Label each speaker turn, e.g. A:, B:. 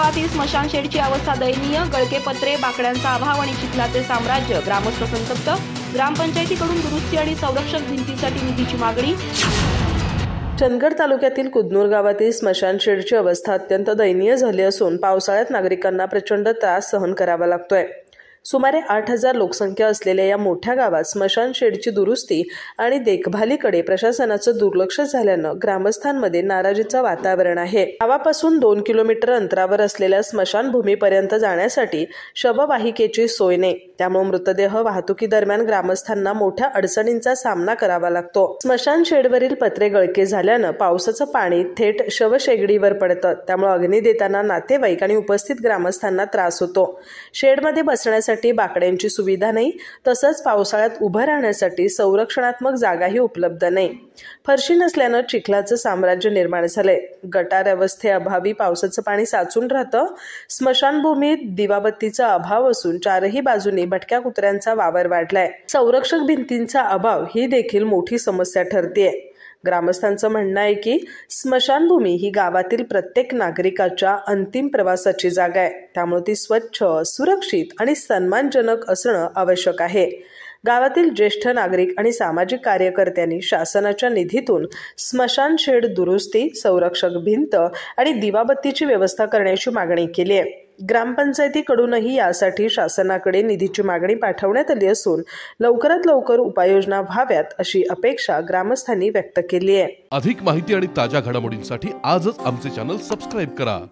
A: गावातील स्मशानशेडची अवस्था दयनीय, गळकेपत्रे, बाकड्यांचा अभाव आणि चिखलाचे साम्राज्य, ग्रामस्थ संतप्त. ग्रामपंचायतीकडून दुरुस्ती आणि संरक्षक भिंतीसाठी निधीची मागणी.
B: चंदगड तालुक्यातील कुदनूर गावातील स्मशानशेडची अवस्था अत्यंत दयनीय झाली असून पावसाळ्यात नागरिकांना प्रचंड त्रास सहन करावा लागतोय. सुमारे 8,000 लोकसंख्या असलेल्या या मोठ्या गावात स्मशानशेडची दुरुस्ती आणि देखभालीकडे प्रशासनाचं दुर्लक्ष झाल्यानं ग्रामस्थांमध्ये नाराजीचं वातावरण आहे. गावापासून 2 किलोमीटर अंतरावर असलेल्या स्मशानभूमीपर्यंत जाण्यासाठी शववाहिकेची सोय नाही. त्यामुळे मृतदेह वाहतुकीदरम्यान ग्रामस्थांना मोठ्या अडचणींचा सामना करावा लागतो. स्मशानशेडवरील पत्रे गळके झाल्यानं पावसाचं पाणी थेट शवशेगडीवर पडतं. त्यामुळे अग्नी देताना नातेवाईक आणि उपस्थित ग्रामस्थांना त्रास होतो. शेडमध्ये बसण्यासाठी बाकड्यांची सुविधा नाही, तसंच पावसाळ्यात उभं राहण्यासाठी संरक्षणात्मक जागाही उपलब्ध नाही. फरशी नसल्यानं चिखलाचं साम्राज्य निर्माण झालंय. गटार व्यवस्थेअभावी पावसाचं पाणी साचून राहतं. स्मशानभूमीत दिवाबत्तीचा अभाव असून चारही बाजूनी भटक्या कुत्र्यांचा वावर वाढलाय. संरक्षक भिंतींचा अभाव ही देखील मोठी समस्या ठरतेय. ग्रामस्थांचं म्हणणं आहे की स्मशानभूमी ही गावातील प्रत्येक नागरिकाच्या अंतिम प्रवासाची जागा आहे. त्यामुळे ती स्वच्छ, सुरक्षित आणि सन्मानजनक असणं आवश्यक आहे. गावातील ज्येष्ठ नागरिक आणि सामाजिक कार्यकर्त्यांनी शासनाच्या निधीतून स्मशानशेड दुरुस्ती, संरक्षक भिंत आणि दिवाबत्तीची व्यवस्था करण्याची मागणी केली आहे. ग्रामपंचायतीकडूनही यासाठी शासनाकडे निधीची मागणी पाठवण्यात आली असून लवकरात लवकर उपाययोजना व्हाव्यात अशी अपेक्षा ग्रामस्थांनी व्यक्त केली आहे.
C: अधिक माहिती आणि ताज्या घडामोडींसाठी आजच आमचे चॅनल सबस्क्राइब करा.